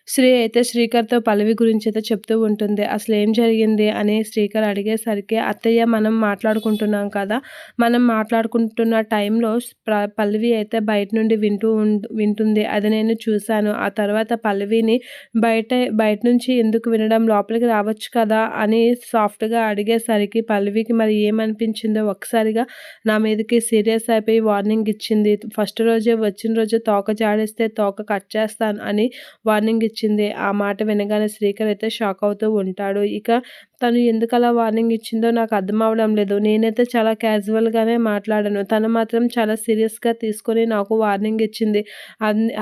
శ్రీ అయితే శ్రీకర్‌తో పల్లవి గురించయితే చెప్తూ ఉంటుంది. అసలేం జరిగింది అని శ్రీకర్ అడిగేసరికి, "అత్తయ్య మనం మాట్లాడుకుంటున్నాం కదా! మనం మాట్లాడుకుంటున్న టైంలో పల్లవి అయితే బయట నుండి వింటుంది. అది నేను చూశాను. ఆ తర్వాత పల్లవిని బయట నుంచి ఎందుకు వినడం? లోపలికి రావచ్చు కదా!" అని సాఫ్ట్‌గా అడిగేసరికి పల్లవికి మరి ఏమనిపించిందో ఒక్కసారిగా నా మీదకి సీరియస్ అయిపోయి వార్నింగ్ ఇచ్చింది. "ఫస్ట్ రోజే వచ్చిన రోజే తోక జాడిస్తే తోక కట్ చేస్తాను" అని వార్నింగ్ ఇచ్చింది. ఆ మాట వినగానే శ్రీకర్ అయితే షాక్ అవుతూ ఉంటాడు. ఇక తను ఎందుకలా వార్నింగ్ ఇచ్చిందో నాకు అర్థం అవ్వడం లేదు. నేనైతే చాలా క్యాజువల్‌గానే మాట్లాడాను. తను మాత్రం చాలా సీరియస్‌గా తీసుకొని నాకు వార్నింగ్ ఇచ్చింది.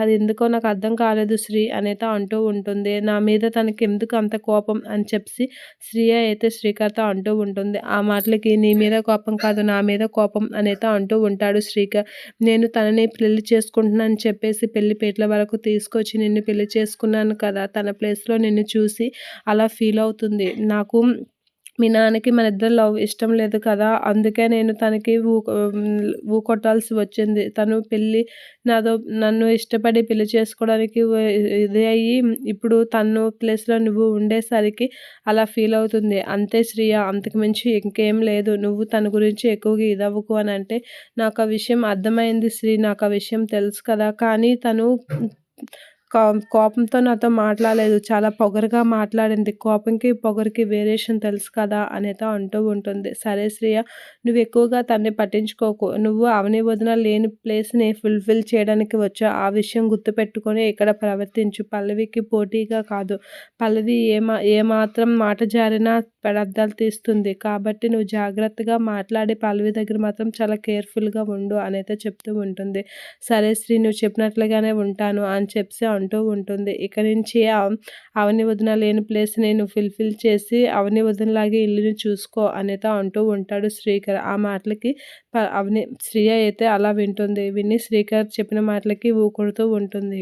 అది ఎందుకో నాకు అర్థం కాలేదు శ్రీ అనైతే అంటూ ఉంటుంది. నా మీద తనకెందుకు అంత కోపం అని చెప్పి శ్రియ అయితే శ్రీకర్‌తో అంటూ ఉంటుంది. ఆ మాటలకి నీ మీద కోపం కాదు నా మీద కోపం అనైతే అంటూ ఉంటాడు శ్రీకర్. నేను తనని పెళ్లి చేసుకుంటున్నానని చెప్పేసి పెళ్లి పీటల వరకు తీసుకొచ్చి నిన్ను పెళ్లి చేసుకున్నాను కదా! తన ప్లేస్‌లో నిన్ను చూసి అలా ఫీల్ అవుతుంది. నాకు మీ నాన్నకి మనిద్దరి లవ్ ఇష్టం లేదు కదా! అందుకే నేను తనకి ఊకొట్టాల్సి వచ్చింది. తను నన్ను ఇష్టపడి పెళ్లి చేసుకోవడానికి ఇది అయ్యి ఇప్పుడు తను ప్లేస్‌లో నువ్వు ఉండేసరికి అలా ఫీల్ అవుతుంది. అంతే శ్రియ అంతకు మించి ఇంకేం లేదు. నువ్వు తన గురించి ఎక్కువగా ఇదవ్వకు అనంటే, నాకు ఆ విషయం అర్థమైంది శ్రీ. నాకు ఆ విషయం తెలుసు కదా! కానీ తను కోపంతో నాతో మాట్లాడలేదు. చాలా పొగరుగా మాట్లాడింది. కోపంకి, పొగరుకి వేరియేషన్ తెలుసు కదా! అనైతే అంటూ ఉంటుంది. సరే శ్రియ నువ్వు ఎక్కువగా తనని పట్టించుకోకు. నువ్వు అవని వదిన లేని ప్లేస్‌ని ఫుల్‌ఫిల్ చేయడానికి వచ్చావు. ఆ విషయం గుర్తుపెట్టుకొని ఇక్కడ ప్రవర్తించు. పల్లవికి పోటీగా కాదు. పల్లవి ఏమాత్రం మాట జారినా పెడర్థాలు తీస్తుంది. కాబట్టి నువ్వు జాగ్రత్తగా మాట్లాడి పల్లవి దగ్గర మాత్రం చాలా కేర్‌ఫుల్‌గా ఉండు అనైతే చెప్తూ ఉంటుంది. సరే శ్రీ నువ్వు చెప్పినట్లుగానే ఉంటాను అని చెప్పి అంటూ ఉంటుంది. ఇక నుంచి అవని వదిన లేని ప్లేస్‌ని నువ్వు ఫుల్‌ఫిల్ చేసి అవని వదినలాగే ఇల్లుని చూసుకో అనైతే అంటూ ఉంటాడు శ్రీకర్. ఆ మాటలకి శ్రియ అయితే అలా వింటుంది. విని శ్రీకర్ చెప్పిన మాటలకి ఊకొడుతూ ఉంటుంది.